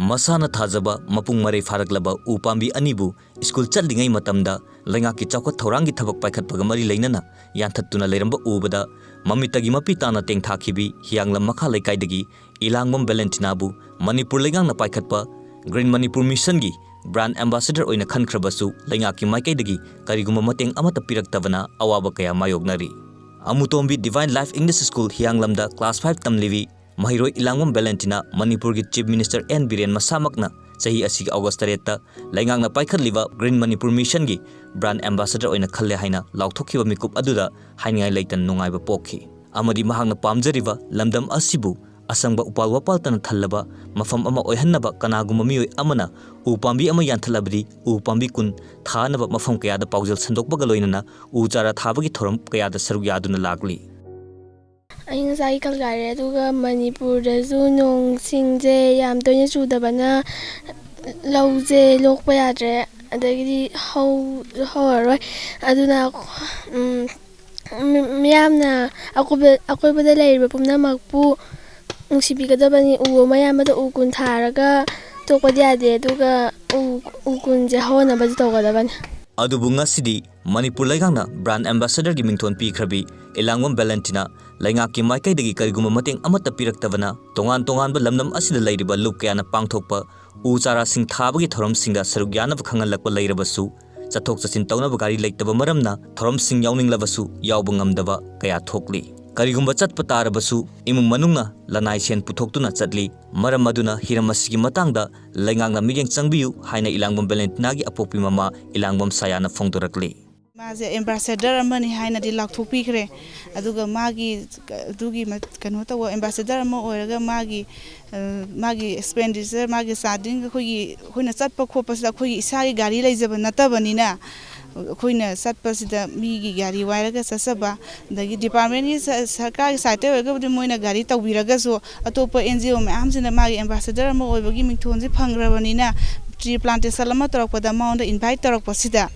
Masana thajaba mapung marai faraklaba upambi anibu school chatlingai matamda laingaki chawkat thaurangi thabak paikhatpaga mari leinana yanthattuna leiramba ubada mamitagi mapitana tengthakhibi hianglam makha leikaidagi ilangmam Valentina bu Manipur leingangna paikhatpa Green Manipur Mission gi brand ambassador oina khankhrabasu laingaki maikaidagi kariguma mateng amata piraktabana awaba kaya mayognari Amutombi Divine Life English School hianglamda class 5 tamlivi Mahiroi Ilangmam Valentina Manipur gi Chief Minister N Biren masamakna sahi asigi August 8 laingangna paikhatliba Green Manipur Mission gi brand ambassador oina khalle haina lauthokhiba mikup aduda haingai leitan nungaiba pokhi amadi mahangna pamjariba lamdam asibu asangba upal wapal tan thallaba mafam ama oihannaba kanaguma mioi amana upambi ama yanthalabdi upambi kun thanaba mafam kayada paujal sandokbaga loinana uchara thabagi thoram kayada saruk yaduna lagli Aing sai kalgare aduga Manipur da zu nong singje yam toine chudabana lauje lokpa yadre adagidi hauaroi aduna miyamna akoibada leiriba pumnamakpu nungsibigadabani u mayamada u kun tharaga tokpadi yade aduga u kunje hawanabadi tawgadabani adubu ngasidi Manipur laigangna brand ambassador gi mingthon pikhrabi Ilangmam Valentina laingaki maikaidagi kariguma mateng amata piraktabana tongan ba lamnam asida leiriba lukkyana pangthokpa uchara sing thabagi thoram singa saruk yanab khangalakpa leirabasu chathok chachin tawnaba gari leitaba maramna thoram sing yawninglabasu yawba ngamdaba kaya thokli karigumba chatpa tarabasu imung manungna lanai sen puthoktuna chatli maram maduna hiramasigi matangda laingangna miyeng changbiu haina Ilangmam Valentina gi apokpi mama Ilangmam Sayana phongdorakli Maze ambassador amani haina di lakthopi khre aduga magi dugi kanu tawa ambassador ama oiraga magi expenditure magi sading khoina chatpa khopasida khoi isagi gari leijaba natabanina khoina chatpasida migi gari wairaga sasaba dagi department gi sarkar site oiraga budi moina gari tawbiraga so atopa NGO maamsina magi ambassador ama oibagi mingthonji phangrabanina tree plantation ama torakpada maunda invite torakpasida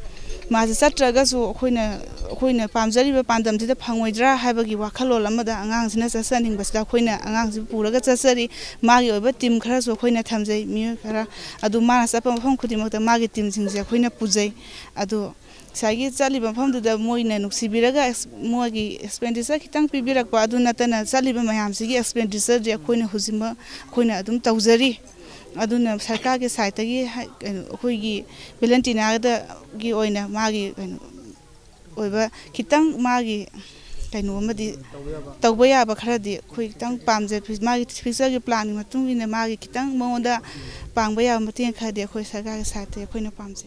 Maza satragasu khoina pamjariba pandamtida phangoidra haibagi wakhalol amada angangsina chasaning basida khoina angangsi puraga chasari magi oiba team khara so khoina thamjai mi khara adu mana sapa phang khudimakta magi team singja khoina pujai adu sagi chaliba phamduda moina nuksibiraga mogi expenditure khitang pibirakpa adu natana chaliba mayamsigi expenditure je khoina huzima khoina adum tawjari aduna sarkar ke site gi khoigi Valentina da gi oina magi oiba kitang magi kaino amadi tawba yaba kharadi khoi kitang pamje magi future gi planning matung ina magi kitang monda pangba yaba mateng khade khoi sarkar ke site khoina pamje